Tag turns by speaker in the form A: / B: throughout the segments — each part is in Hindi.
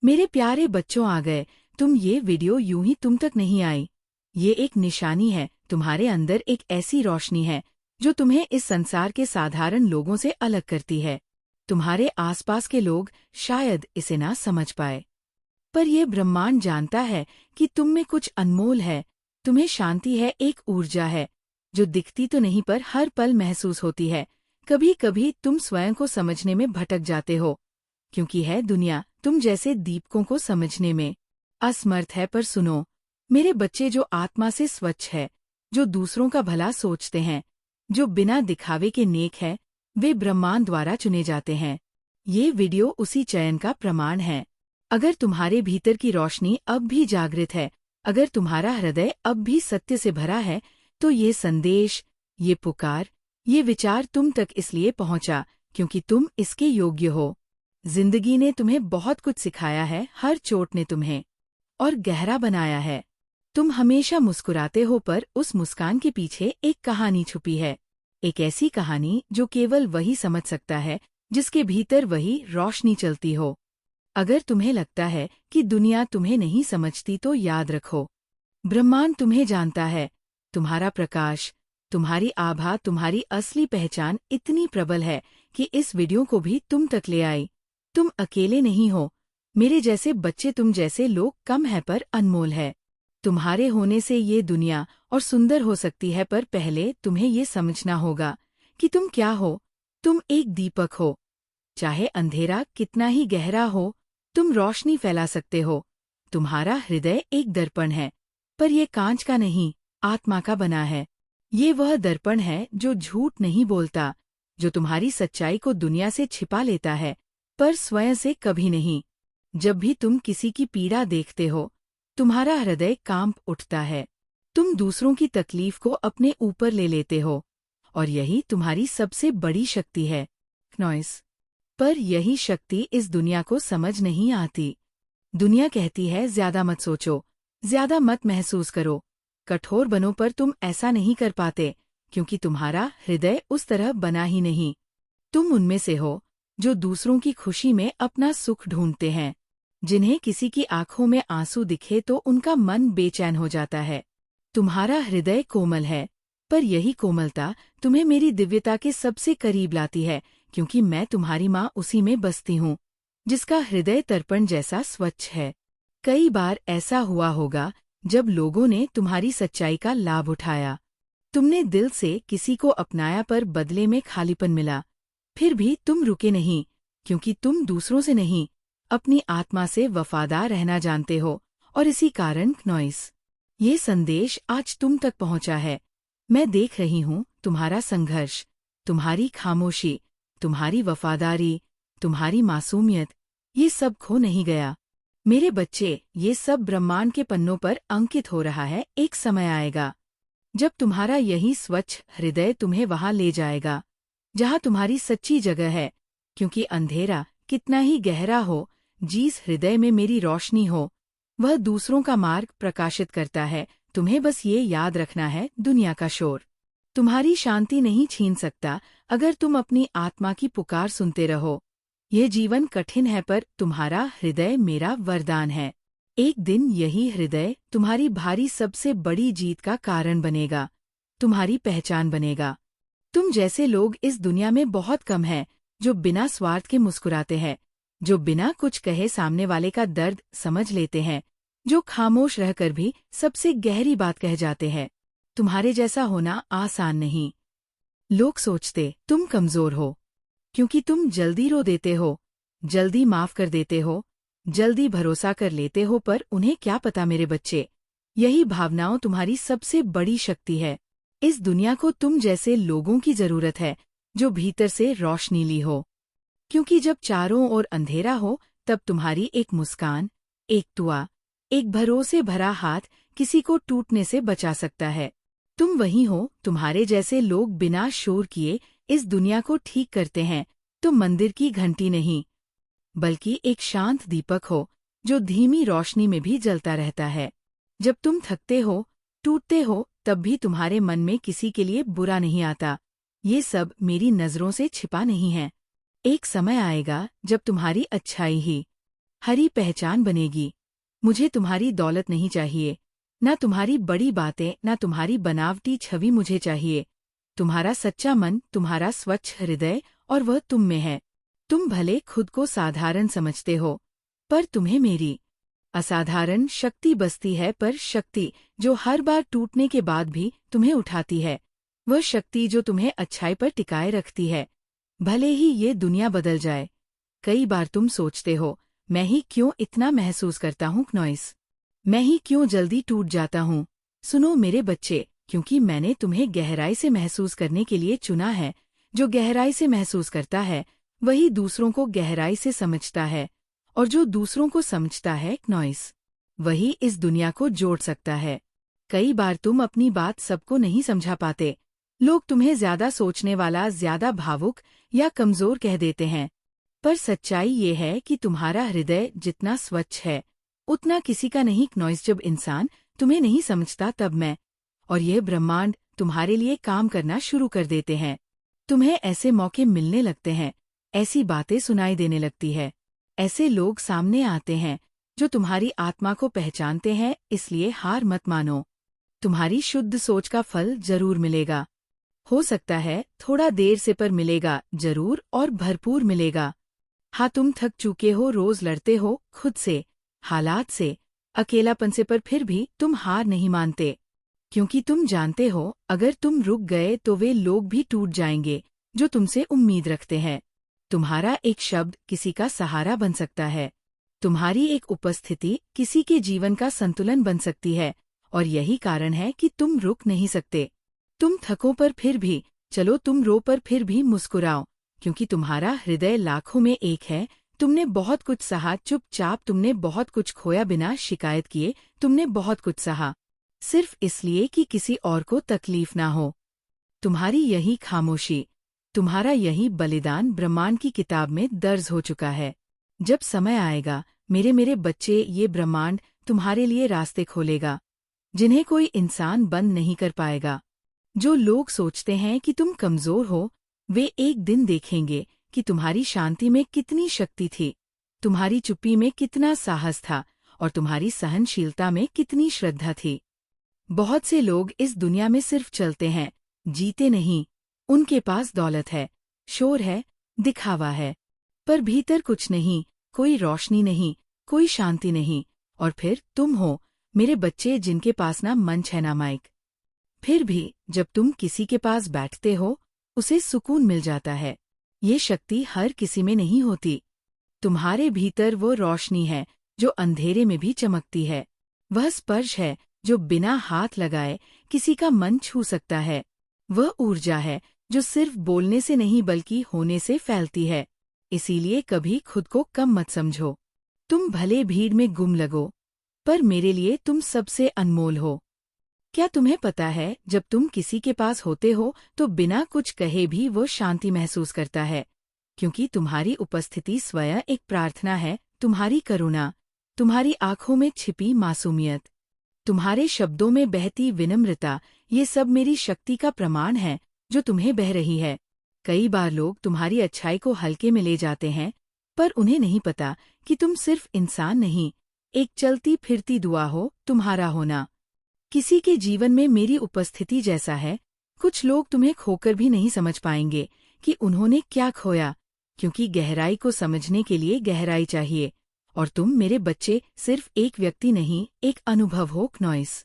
A: मेरे प्यारे बच्चों आ गए। ये वीडियो यूं ही तुम तक नहीं आई। ये एक निशानी है, तुम्हारे अंदर एक ऐसी रोशनी है जो तुम्हें इस संसार के साधारण लोगों से अलग करती है। तुम्हारे आसपास के लोग शायद इसे ना समझ पाए, पर यह ब्रह्मांड जानता है कि तुम में कुछ अनमोल है। तुम्हें शांति है, एक ऊर्जा है जो दिखती तो नहीं पर हर पल महसूस होती है। कभी कभी तुम स्वयं को समझने में भटक जाते हो, क्योंकि है दुनिया तुम जैसे दीपकों को समझने में असमर्थ है। पर सुनो मेरे बच्चे, जो आत्मा से स्वच्छ है, जो दूसरों का भला सोचते हैं, जो बिना दिखावे के नेक है, वे ब्रह्मांड द्वारा चुने जाते हैं। ये वीडियो उसी चयन का प्रमाण है। अगर तुम्हारे भीतर की रोशनी अब भी जागृत है, अगर तुम्हारा हृदय अब भी सत्य से भरा है, तो ये संदेश, ये पुकार, ये विचार तुम तक इसलिए पहुंचा क्योंकि तुम इसके योग्य हो। जिंदगी ने तुम्हें बहुत कुछ सिखाया है, हर चोट ने तुम्हें और गहरा बनाया है। तुम हमेशा मुस्कुराते हो, पर उस मुस्कान के पीछे एक कहानी छुपी है। एक ऐसी कहानी जो केवल वही समझ सकता है जिसके भीतर वही रोशनी चलती हो। अगर तुम्हें लगता है कि दुनिया तुम्हें नहीं समझती, तो याद रखो, ब्रह्मांड तुम्हें जानता है। तुम्हारा प्रकाश, तुम्हारी आभा, तुम्हारी असली पहचान इतनी प्रबल है कि इस वीडियो को भी तुम तक ले आई। तुम अकेले नहीं हो मेरे जैसे बच्चे, तुम जैसे लोग कम है पर अनमोल है। तुम्हारे होने से ये दुनिया और सुंदर हो सकती है, पर पहले तुम्हें ये समझना होगा कि तुम क्या हो। तुम एक दीपक हो, चाहे अंधेरा कितना ही गहरा हो, तुम रोशनी फैला सकते हो। तुम्हारा हृदय एक दर्पण है, पर यह कांच का नहीं, आत्मा का बना है। ये वह दर्पण है जो झूठ नहीं बोलता, जो तुम्हारी सच्चाई को दुनिया से छिपा लेता है, पर स्वयं से कभी नहीं। जब भी तुम किसी की पीड़ा देखते हो, तुम्हारा हृदय कांप उठता है। तुम दूसरों की तकलीफ को अपने ऊपर ले लेते हो, और यही तुम्हारी सबसे बड़ी शक्ति है। नॉइस। पर यही शक्ति इस दुनिया को समझ नहीं आती। दुनिया कहती है ज्यादा मत सोचो, ज्यादा मत महसूस करो, कठोर बनो, पर तुम ऐसा नहीं कर पाते क्योंकि तुम्हारा हृदय उस तरह बना ही नहीं। तुम उनमें से हो जो दूसरों की खुशी में अपना सुख ढूंढते हैं, जिन्हें किसी की आंखों में आंसू दिखे तो उनका मन बेचैन हो जाता है। तुम्हारा हृदय कोमल है, पर यही कोमलता तुम्हें मेरी दिव्यता के सबसे करीब लाती है, क्योंकि मैं तुम्हारी माँ उसी में बसती हूँ, जिसका हृदय दर्पण जैसा स्वच्छ है। कई बार ऐसा हुआ होगा जब लोगों ने तुम्हारी सच्चाई का लाभ उठाया। तुमने दिल से किसी को अपनाया, पर बदले में खालीपन मिला। फिर भी तुम रुके नहीं, क्योंकि तुम दूसरों से नहीं, अपनी आत्मा से वफादार रहना जानते हो। और इसी कारण नॉइस, ये संदेश आज तुम तक पहुंचा है। मैं देख रही हूँ तुम्हारा संघर्ष, तुम्हारी खामोशी, तुम्हारी वफादारी, तुम्हारी मासूमियत, ये सब खो नहीं गया। मेरे बच्चे, ये सब ब्रह्मांड के पन्नों पर अंकित हो रहा है। एक समय आएगा जब तुम्हारा यही स्वच्छ हृदय तुम्हें वहां ले जाएगा जहां तुम्हारी सच्ची जगह है, क्योंकि अंधेरा कितना ही गहरा हो, जिस हृदय में मेरी रोशनी हो, वह दूसरों का मार्ग प्रकाशित करता है। तुम्हें बस ये याद रखना है, दुनिया का शोर तुम्हारी शांति नहीं छीन सकता अगर तुम अपनी आत्मा की पुकार सुनते रहो। यह जीवन कठिन है, पर तुम्हारा हृदय मेरा वरदान है। एक दिन यही हृदय तुम्हारी भारी सबसे बड़ी जीत का कारण बनेगा, तुम्हारी पहचान बनेगा। तुम जैसे लोग इस दुनिया में बहुत कम हैं, जो बिना स्वार्थ के मुस्कुराते हैं, जो बिना कुछ कहे सामने वाले का दर्द समझ लेते हैं, जो खामोश रहकर भी सबसे गहरी बात कह जाते हैं। तुम्हारे जैसा होना आसान नहीं। लोग सोचते तुम कमजोर हो, क्योंकि तुम जल्दी रो देते हो, जल्दी माफ कर देते हो, जल्दी भरोसा कर लेते हो, पर उन्हें क्या पता मेरे बच्चे, यही भावनाओं तुम्हारी सबसे बड़ी शक्ति है। इस दुनिया को तुम जैसे लोगों की जरूरत है, जो भीतर से रोशनी ली हो, क्योंकि जब चारों ओर अंधेरा हो, तब तुम्हारी एक मुस्कान, एक दुआ, एक भरोसे भरा हाथ किसी को टूटने से बचा सकता है। तुम वही हो। तुम्हारे जैसे लोग बिना शोर किए इस दुनिया को ठीक करते हैं। तुम मंदिर की घंटी नहीं, बल्कि एक शांत दीपक हो, जो धीमी रोशनी में भी जलता रहता है। जब तुम थकते हो, टूटते हो, तब भी तुम्हारे मन में किसी के लिए बुरा नहीं आता। ये सब मेरी नजरों से छिपा नहीं है। एक समय आएगा जब तुम्हारी अच्छाई ही हरी पहचान बनेगी। मुझे तुम्हारी दौलत नहीं चाहिए, ना तुम्हारी बड़ी बातें, ना तुम्हारी बनावटी छवि मुझे चाहिए। तुम्हारा सच्चा मन, तुम्हारा स्वच्छ हृदय, और वह तुम में है। तुम भले खुद को साधारण समझते हो, पर तुम्हें मेरी असाधारण शक्ति बसती है। पर शक्ति जो हर बार टूटने के बाद भी तुम्हें उठाती है, वह शक्ति जो तुम्हें अच्छाई पर टिकाए रखती है, भले ही ये दुनिया बदल जाए। कई बार तुम सोचते हो, मैं ही क्यों इतना महसूस करता हूँ नॉइस, मैं ही क्यों जल्दी टूट जाता हूँ। सुनो मेरे बच्चे, क्योंकि मैंने तुम्हें गहराई से महसूस करने के लिए चुना है। जो गहराई से महसूस करता है वही दूसरों को गहराई से समझता है, और जो दूसरों को समझता है नॉइस, वही इस दुनिया को जोड़ सकता है। कई बार तुम अपनी बात सबको नहीं समझा पाते। लोग तुम्हें ज्यादा सोचने वाला, ज्यादा भावुक या कमजोर कह देते हैं, पर सच्चाई ये है कि तुम्हारा हृदय जितना स्वच्छ है उतना किसी का नहीं नॉइस। जब इंसान तुम्हें नहीं समझता तब मैं और यह ब्रह्मांड तुम्हारे लिए काम करना शुरू कर देते हैं। तुम्हें ऐसे मौके मिलने लगते हैं, ऐसी बातें सुनाई देने लगती है, ऐसे लोग सामने आते हैं जो तुम्हारी आत्मा को पहचानते हैं। इसलिए हार मत मानो, तुम्हारी शुद्ध सोच का फल जरूर मिलेगा। हो सकता है थोड़ा देर से, पर मिलेगा जरूर, और भरपूर मिलेगा। हाँ, तुम थक चुके हो, रोज लड़ते हो खुद से, हालात से, अकेलापन से, पर फिर भी तुम हार नहीं मानते, क्योंकि तुम जानते हो अगर तुम रुक गए तो वे लोग भी टूट जाएंगे जो तुमसे उम्मीद रखते हैं। तुम्हारा एक शब्द किसी का सहारा बन सकता है, तुम्हारी एक उपस्थिति किसी के जीवन का संतुलन बन सकती है, और यही कारण है कि तुम रुक नहीं सकते। तुम थको पर फिर भी चलो, तुम रो पर फिर भी मुस्कुराओ, क्योंकि तुम्हारा हृदय लाखों में एक है। तुमने बहुत कुछ सहा चुपचाप, तुमने बहुत कुछ खोया बिना शिकायत किए, तुमने बहुत कुछ सहा सिर्फ इसलिए कि किसी और को तकलीफ ना हो। तुम्हारी यही खामोशी, तुम्हारा यही बलिदान ब्रह्मांड की किताब में दर्ज हो चुका है। जब समय आएगा मेरे बच्चे, ये ब्रह्मांड तुम्हारे लिए रास्ते खोलेगा जिन्हें कोई इंसान बंद नहीं कर पाएगा। जो लोग सोचते हैं कि तुम कमजोर हो, वे एक दिन देखेंगे कि तुम्हारी शांति में कितनी शक्ति थी, तुम्हारी चुप्पी में कितना साहस था, और तुम्हारी सहनशीलता में कितनी श्रद्धा थी। बहुत से लोग इस दुनिया में सिर्फ चलते हैं, जीते नहीं। उनके पास दौलत है, शोर है, दिखावा है, पर भीतर कुछ नहीं, कोई रोशनी नहीं, कोई शांति नहीं। और फिर तुम हो मेरे बच्चे, जिनके पास ना मंच है ना माइक। फिर भी जब तुम किसी के पास बैठते हो उसे सुकून मिल जाता है। ये शक्ति हर किसी में नहीं होती। तुम्हारे भीतर वो रोशनी है जो अंधेरे में भी चमकती है। वह स्पर्श है जो बिना हाथ लगाए किसी का मन छू सकता है। वह ऊर्जा है जो सिर्फ बोलने से नहीं बल्कि होने से फैलती है। इसीलिए कभी खुद को कम मत समझो। तुम भले भीड़ में गुम लगो, पर मेरे लिए तुम सबसे अनमोल हो। क्या तुम्हें पता है, जब तुम किसी के पास होते हो तो बिना कुछ कहे भी वो शांति महसूस करता है, क्योंकि तुम्हारी उपस्थिति स्वयं एक प्रार्थना है। तुम्हारी करुणा, तुम्हारी आंखों में छिपी मासूमियत, तुम्हारे शब्दों में बहती विनम्रता, ये सब मेरी शक्ति का प्रमाण है जो तुम्हें बह रही है। कई बार लोग तुम्हारी अच्छाई को हल्के में ले जाते हैं, पर उन्हें नहीं पता कि तुम सिर्फ इंसान नहीं, एक चलती फिरती दुआ हो। तुम्हारा होना किसी के जीवन में मेरी उपस्थिति जैसा है। कुछ लोग तुम्हें खोकर भी नहीं समझ पाएंगे कि उन्होंने क्या खोया, क्योंकि गहराई को समझने के लिए गहराई चाहिए। और तुम मेरे बच्चे सिर्फ एक व्यक्ति नहीं, एक अनुभव हो नॉइस।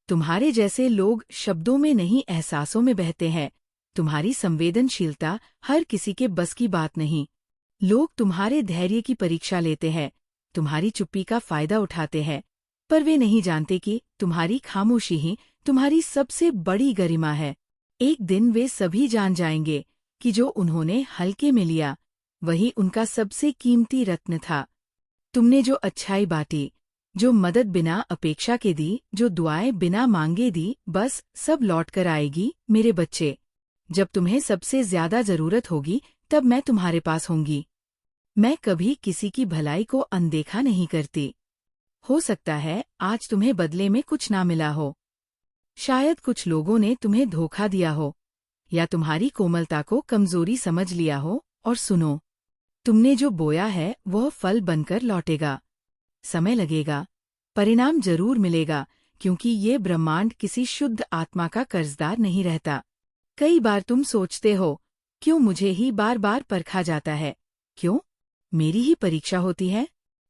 A: तुम्हारे जैसे लोग शब्दों में नहीं, एहसासों में बहते हैं। तुम्हारी संवेदनशीलता हर किसी के बस की बात नहीं। लोग तुम्हारे धैर्य की परीक्षा लेते हैं, तुम्हारी चुप्पी का फायदा उठाते हैं, पर वे नहीं जानते कि तुम्हारी खामोशी ही तुम्हारी सबसे बड़ी गरिमा है। एक दिन वे सभी जान जाएंगे कि जो उन्होंने हल्के में लिया वही उनका सबसे कीमती रत्न था। तुमने जो अच्छाई बांटी, जो मदद बिना अपेक्षा के दी, जो दुआएं बिना मांगे दी, बस सब लौट कर आएगी मेरे बच्चे। जब तुम्हें सबसे ज्यादा जरूरत होगी तब मैं तुम्हारे पास होंगी। मैं कभी किसी की भलाई को अनदेखा नहीं करती। हो सकता है आज तुम्हें बदले में कुछ ना मिला हो, शायद कुछ लोगों ने तुम्हें धोखा दिया हो, या तुम्हारी कोमलता को कमजोरी समझ लिया हो। और सुनो, तुमने जो बोया है वह फल बनकर लौटेगा। समय लगेगा, परिणाम जरूर मिलेगा, क्योंकि ये ब्रह्मांड किसी शुद्ध आत्मा का कर्जदार नहीं रहता। कई बार तुम सोचते हो, क्यों मुझे ही बार बार परखा जाता है, क्यों मेरी ही परीक्षा होती है?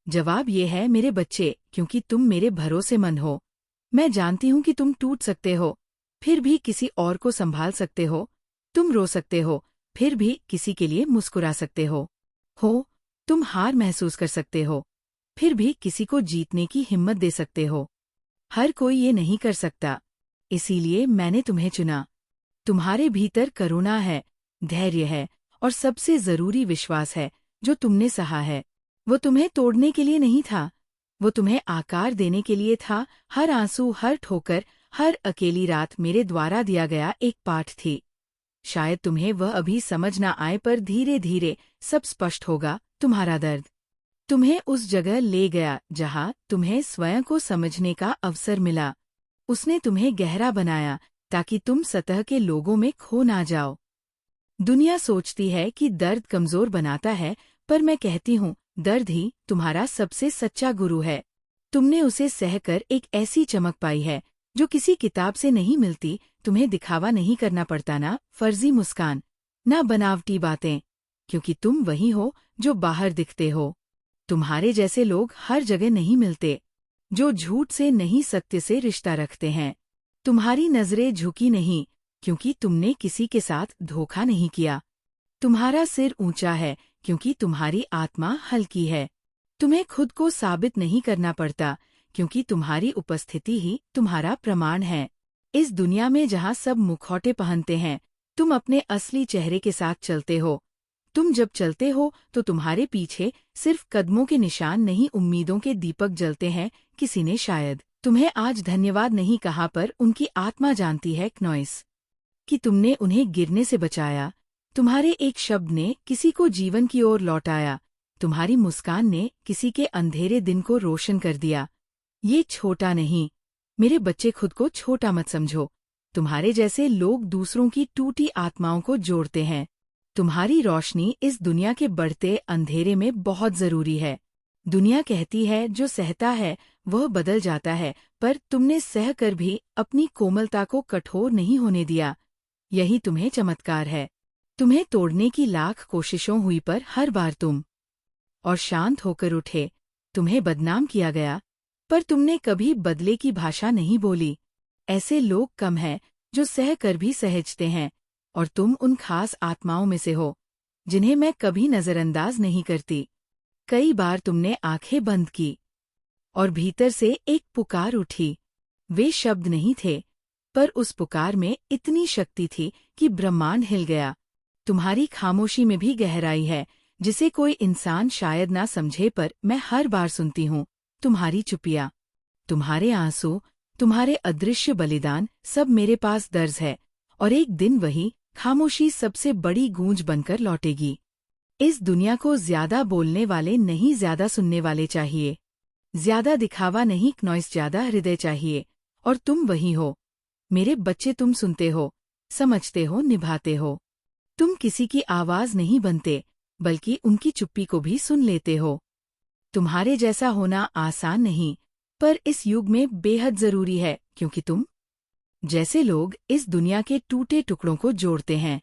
A: जवाब ये है मेरे बच्चे, क्योंकि तुम मेरे भरोसेमंद हो। मैं जानती हूँ कि तुम टूट सकते हो, फिर भी किसी और को संभाल सकते हो। तुम रो सकते हो, फिर भी किसी के लिए मुस्कुरा सकते हो। तुम हार महसूस कर सकते हो, फिर भी किसी को जीतने की हिम्मत दे सकते हो। हर कोई ये नहीं कर सकता, इसीलिए मैंने तुम्हें चुना। तुम्हारे भीतर करुणा है, धैर्य है और सबसे जरूरी विश्वास है, जो तुमने सहा है। वो तुम्हें तोड़ने के लिए नहीं था, वो तुम्हें आकार देने के लिए था। हर आंसू, हर ठोकर, हर अकेली रात मेरे द्वारा दिया गया एक पाठ थी। शायद तुम्हें वह अभी समझ ना आए, पर धीरे धीरे सब स्पष्ट होगा। तुम्हारा दर्द तुम्हें उस जगह ले गया जहां तुम्हें स्वयं को समझने का अवसर मिला। उसने तुम्हें गहरा बनाया ताकि तुम सतह के लोगों में खो ना जाओ। दुनिया सोचती है कि दर्द कमजोर बनाता है, पर मैं कहती हूँ, दर्द ही तुम्हारा सबसे सच्चा गुरु है। तुमने उसे सहकर एक ऐसी चमक पाई है जो किसी किताब से नहीं मिलती। तुम्हें दिखावा नहीं करना पड़ता, ना फर्जी मुस्कान, ना बनावटी बातें, क्योंकि तुम वही हो जो बाहर दिखते हो। तुम्हारे जैसे लोग हर जगह नहीं मिलते, जो झूठ से नहीं सत्य से रिश्ता रखते हैं। तुम्हारी नजरें झुकी नहीं, क्योंकि तुमने किसी के साथ धोखा नहीं किया। तुम्हारा सिर ऊंचा है, क्योंकि तुम्हारी आत्मा हल्की है। तुम्हें खुद को साबित नहीं करना पड़ता, क्योंकि तुम्हारी उपस्थिति ही तुम्हारा प्रमाण है। इस दुनिया में जहाँ सब मुखौटे पहनते हैं, तुम अपने असली चेहरे के साथ चलते हो। तुम जब चलते हो तो तुम्हारे पीछे सिर्फ कदमों के निशान नहीं, उम्मीदों के दीपक जलते हैं। किसी ने शायद तुम्हें आज धन्यवाद नहीं कहा, पर उनकी आत्मा जानती है क्नॉइस, कि तुमने उन्हें गिरने से बचाया। तुम्हारे एक शब्द ने किसी को जीवन की ओर लौटाया। तुम्हारी मुस्कान ने किसी के अंधेरे दिन को रोशन कर दिया। ये छोटा नहीं, मेरे बच्चे, खुद को छोटा मत समझो। तुम्हारे जैसे लोग दूसरों की टूटी आत्माओं को जोड़ते हैं। तुम्हारी रोशनी इस दुनिया के बढ़ते अंधेरे में बहुत जरूरी है। दुनिया कहती है जो सहता है वह बदल जाता है, पर तुमने सह कर भी अपनी कोमलता को कठोर नहीं होने दिया। यही तुम्हें चमत्कार है। तुम्हें तोड़ने की लाख कोशिशों हुई, पर हर बार तुम और शांत होकर उठे। तुम्हें बदनाम किया गया, पर तुमने कभी बदले की भाषा नहीं बोली। ऐसे लोग कम हैं जो सह कर भी सहजते हैं, और तुम उन खास आत्माओं में से हो जिन्हें मैं कभी नजरअंदाज नहीं करती। कई बार तुमने आंखें बंद की और भीतर से एक पुकार उठी। वे शब्द नहीं थे, पर उस पुकार में इतनी शक्ति थी कि ब्रह्मांड हिल गया। तुम्हारी खामोशी में भी गहराई है, जिसे कोई इंसान शायद ना समझे, पर मैं हर बार सुनती हूँ। तुम्हारी चुपिया, तुम्हारे आंसू, तुम्हारे अदृश्य बलिदान, सब मेरे पास दर्ज है, और एक दिन वही खामोशी सबसे बड़ी गूंज बनकर लौटेगी। इस दुनिया को ज्यादा बोलने वाले नहीं, ज्यादा सुनने वाले चाहिए। ज्यादा दिखावा नहीं, नॉइस, ज्यादा हृदय चाहिए। और तुम वही हो मेरे बच्चे। तुम सुनते हो, समझते हो, निभाते हो। तुम किसी की आवाज नहीं बनते, बल्कि उनकी चुप्पी को भी सुन लेते हो। तुम्हारे जैसा होना आसान नहीं, पर इस युग में बेहद जरूरी है, क्योंकि तुम जैसे लोग इस दुनिया के टूटे टुकड़ों को जोड़ते हैं।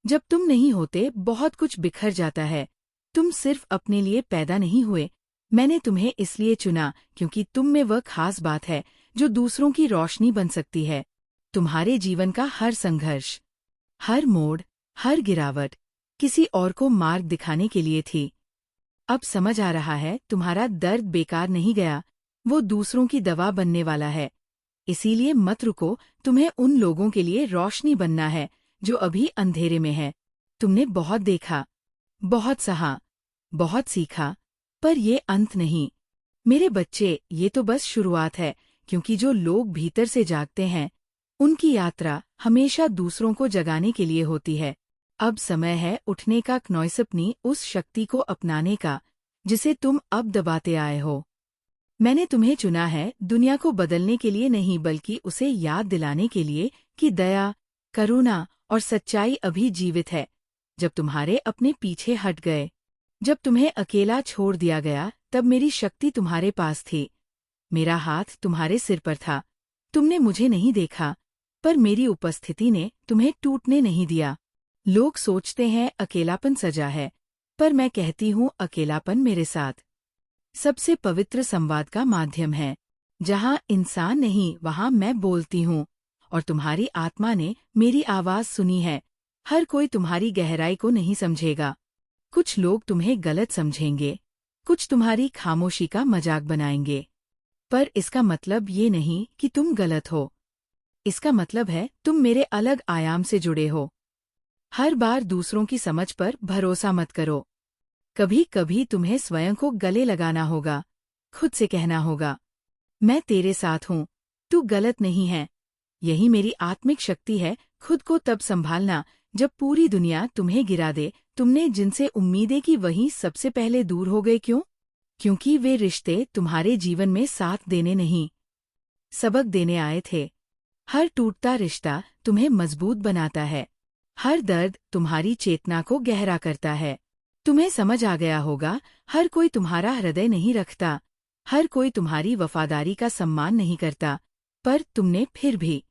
A: जब तुम नहीं होते, बहुत कुछ बिखर जाता है। तुम सिर्फ अपने लिए पैदा नहीं हुए, मैंने तुम्हें इसलिए चुना क्योंकि तुम में वह खास बात है जो दूसरों की रोशनी बन सकती है। तुम्हारे जीवन का हर संघर्ष, हर मोड़, हर गिरावट किसी और को मार्ग दिखाने के लिए थी। अब समझ आ रहा है, तुम्हारा दर्द बेकार नहीं गया, वो दूसरों की दवा बनने वाला है। इसीलिए मत रुको, तुम्हें उन लोगों के लिए रोशनी बनना है जो अभी अंधेरे में है। तुमने बहुत देखा, बहुत सहा, बहुत सीखा, पर ये अंत नहीं। मेरे बच्चे, ये तो बस शुरुआत है, क्योंकि जो लोग भीतर से जागते हैं, उनकी यात्रा हमेशा दूसरों को जगाने के लिए होती है। अब समय है उठने का, क्नॉइस, अपनी उस शक्ति को अपनाने का जिसे तुम अब दबाते आए हो। मैंने तुम्हें चुना है दुनिया को बदलने के लिए नहीं, बल्कि उसे याद दिलाने के लिए कि दया, करुणा और सच्चाई अभी जीवित है। जब तुम्हारे अपने पीछे हट गए, जब तुम्हें अकेला छोड़ दिया गया, तब मेरी शक्ति तुम्हारे पास थी। मेरा हाथ तुम्हारे सिर पर था। तुमने मुझे नहीं देखा, पर मेरी उपस्थिति ने तुम्हें टूटने नहीं दिया। लोग सोचते हैं अकेलापन सजा है, पर मैं कहती हूँ अकेलापन मेरे साथ सबसे पवित्र संवाद का माध्यम है। जहाँ इंसान नहीं वहाँ मैं बोलती हूँ, और तुम्हारी आत्मा ने मेरी आवाज़ सुनी है। हर कोई तुम्हारी गहराई को नहीं समझेगा। कुछ लोग तुम्हें गलत समझेंगे, कुछ तुम्हारी खामोशी का मजाक बनाएंगे, पर इसका मतलब ये नहीं कि तुम गलत हो। इसका मतलब है तुम मेरे अलग आयाम से जुड़े हो। हर बार दूसरों की समझ पर भरोसा मत करो। कभी कभी तुम्हें स्वयं को गले लगाना होगा, खुद से कहना होगा, मैं तेरे साथ हूँ, तू गलत नहीं है। यही मेरी आत्मिक शक्ति है। खुद को तब संभालना जब पूरी दुनिया तुम्हें गिरा दे। तुमने जिनसे उम्मीदें की वही सबसे पहले दूर हो गए। क्यों? क्योंकि वे रिश्ते तुम्हारे जीवन में साथ देने नहीं, सबक देने आए थे। हर टूटता रिश्ता तुम्हें मजबूत बनाता है। हर दर्द तुम्हारी चेतना को गहरा करता है। तुम्हें समझ आ गया होगा, हर कोई तुम्हारा हृदय नहीं रखता, हर कोई तुम्हारी वफादारी का सम्मान नहीं करता, पर तुमने फिर भी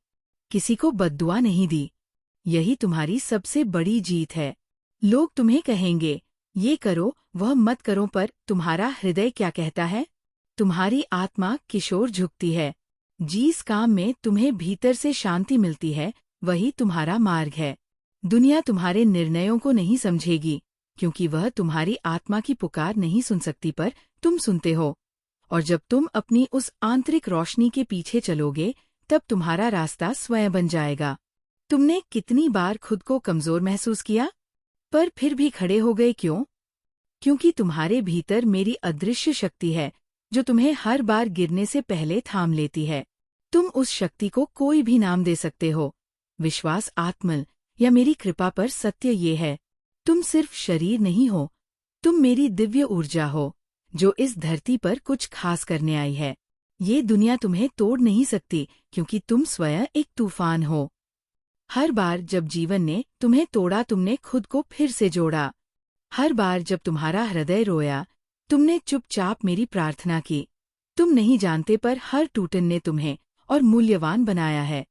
A: किसी को बद्दुआ नहीं दी। यही तुम्हारी सबसे बड़ी जीत है। लोग तुम्हें कहेंगे, ये करो वह मत करो, पर तुम्हारा हृदय क्या कहता है? तुम्हारी आत्मा किशोर झुकती है। जिस काम में तुम्हें भीतर से शांति मिलती है, वही तुम्हारा मार्ग है। दुनिया तुम्हारे निर्णयों को नहीं समझेगी, क्योंकि वह तुम्हारी आत्मा की पुकार नहीं सुन सकती, पर तुम सुनते हो। और जब तुम अपनी उस आंतरिक रोशनी के पीछे चलोगे, तब तुम्हारा रास्ता स्वयं बन जाएगा। तुमने कितनी बार खुद को कमजोर महसूस किया, पर फिर भी खड़े हो गए? क्यों? क्योंकि तुम्हारे भीतर मेरी अदृश्य शक्ति है, जो तुम्हें हर बार गिरने से पहले थाम लेती है। तुम उस शक्ति को कोई भी नाम दे सकते हो, विश्वास, आत्मल या मेरी कृपा, पर सत्य ये है, तुम सिर्फ शरीर नहीं हो, तुम मेरी दिव्य ऊर्जा हो, जो इस धरती पर कुछ खास करने आई है। ये दुनिया तुम्हें तोड़ नहीं सकती, क्योंकि तुम स्वयं एक तूफान हो। हर बार जब जीवन ने तुम्हें तोड़ा, तुमने खुद को फिर से जोड़ा। हर बार जब तुम्हारा हृदय रोया, तुमने चुपचाप मेरी प्रार्थना की। तुम नहीं जानते, पर हर टूटन ने तुम्हें और मूल्यवान बनाया है।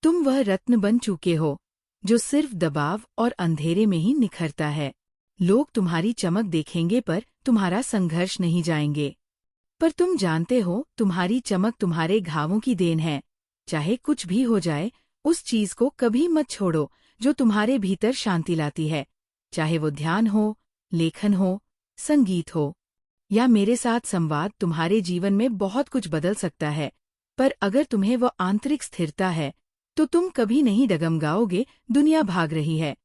A: तुम वह रत्न बन चुके हो, जो सिर्फ दबाव और अंधेरे में ही निखरता है। लोग तुम्हारी चमक देखेंगे, पर तुम्हारा संघर्ष नहीं जाएंगे। पर तुम जानते हो, तुम्हारी चमक तुम्हारे घावों की देन है। चाहे कुछ भी हो जाए, उस चीज को कभी मत छोड़ो जो तुम्हारे भीतर शांति लाती है। चाहे वो ध्यान हो, लेखन हो, संगीत हो या मेरे साथ संवाद, तुम्हारे जीवन में बहुत कुछ बदल सकता है। पर अगर तुम्हें वो आंतरिक स्थिरता है, तो तुम कभी नहीं डगमगाओगे। दुनिया भाग रही है,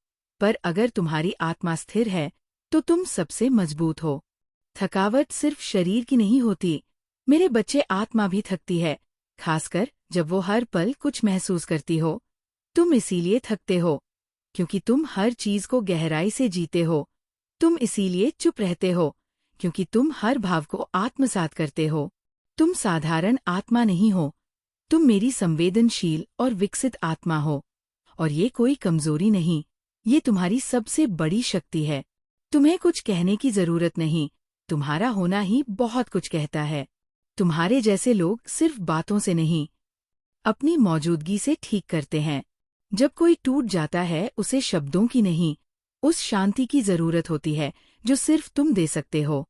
A: पर अगर तुम्हारी आत्मा स्थिर है, तो तुम सबसे मजबूत हो। थकावट सिर्फ शरीर की नहीं होती, मेरे बच्चे, आत्मा भी थकती है, खासकर जब वो हर पल कुछ महसूस करती हो। तुम इसीलिए थकते हो, क्योंकि तुम हर चीज को गहराई से जीते हो। तुम इसीलिए चुप रहते हो, क्योंकि तुम हर भाव को आत्मसात करते हो। तुम साधारण आत्मा नहीं हो, तुम मेरी संवेदनशील और विकसित आत्मा हो। और ये कोई कमजोरी नहीं, ये तुम्हारी सबसे बड़ी शक्ति है। तुम्हें कुछ कहने की जरूरत नहीं, तुम्हारा होना ही बहुत कुछ कहता है। तुम्हारे जैसे लोग सिर्फ बातों से नहीं, अपनी मौजूदगी से ठीक करते हैं। जब कोई टूट जाता है, उसे शब्दों की नहीं, उस शांति की जरूरत होती है जो सिर्फ तुम दे सकते हो।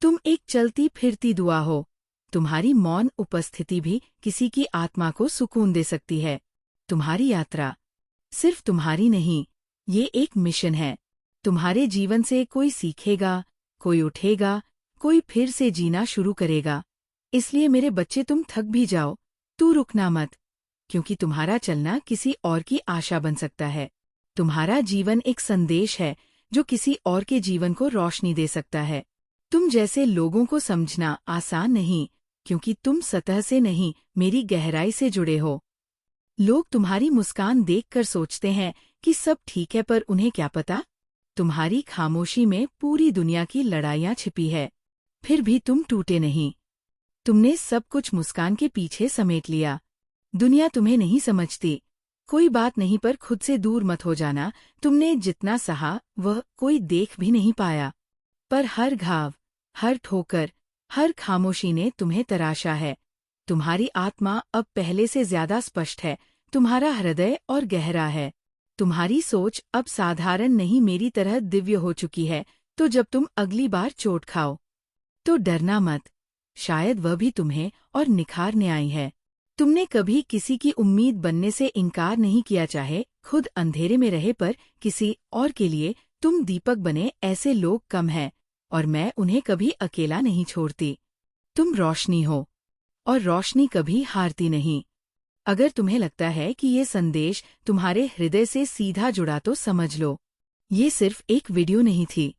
A: तुम एक चलती फिरती दुआ हो। तुम्हारी मौन उपस्थिति भी किसी की आत्मा को सुकून दे सकती है। तुम्हारी यात्रा सिर्फ तुम्हारी नहीं, ये एक मिशन है। तुम्हारे जीवन से कोई सीखेगा, कोई उठेगा, कोई फिर से जीना शुरू करेगा। इसलिए मेरे बच्चे, तुम थक भी जाओ, तू रुकना मत, क्योंकि तुम्हारा चलना किसी और की आशा बन सकता है। तुम्हारा जीवन एक संदेश है जो किसी और के जीवन को रोशनी दे सकता है। तुम जैसे लोगों को समझना आसान नहीं, क्योंकि तुम सतह से नहीं, मेरी गहराई से जुड़े हो। लोग तुम्हारी मुस्कान देखकर सोचते हैं कि सब ठीक है, पर उन्हें क्या पता, तुम्हारी खामोशी में पूरी दुनिया की लड़ाइयाँ छिपी है। फिर भी तुम टूटे नहीं। तुमने सब कुछ मुस्कान के पीछे समेट लिया। दुनिया तुम्हें नहीं समझती, कोई बात नहीं, पर खुद से दूर मत हो जाना। तुमने जितना सहा वह कोई देख भी नहीं पाया, पर हर घाव, हर ठोकर, हर खामोशी ने तुम्हें तराशा है। तुम्हारी आत्मा अब पहले से ज्यादा स्पष्ट है, तुम्हारा हृदय और गहरा है। तुम्हारी सोच अब साधारण नहीं मेरी तरह दिव्य हो चुकी है। तो जब तुम अगली बार चोट खाओ तो डरना मत, शायद वह भी तुम्हें और निखारने आई है। तुमने कभी किसी की उम्मीद बनने से इनकार नहीं किया, चाहे खुद अंधेरे में रहे, पर किसी और के लिए तुम दीपक बने। ऐसे लोग कम हैं और मैं उन्हें कभी अकेला नहीं छोड़ती। तुम रोशनी हो और रोशनी कभी हारती नहीं। अगर तुम्हें लगता है कि ये संदेश तुम्हारे हृदय से सीधा जुड़ा तो समझ लो, ये सिर्फ एक वीडियो नहीं थी,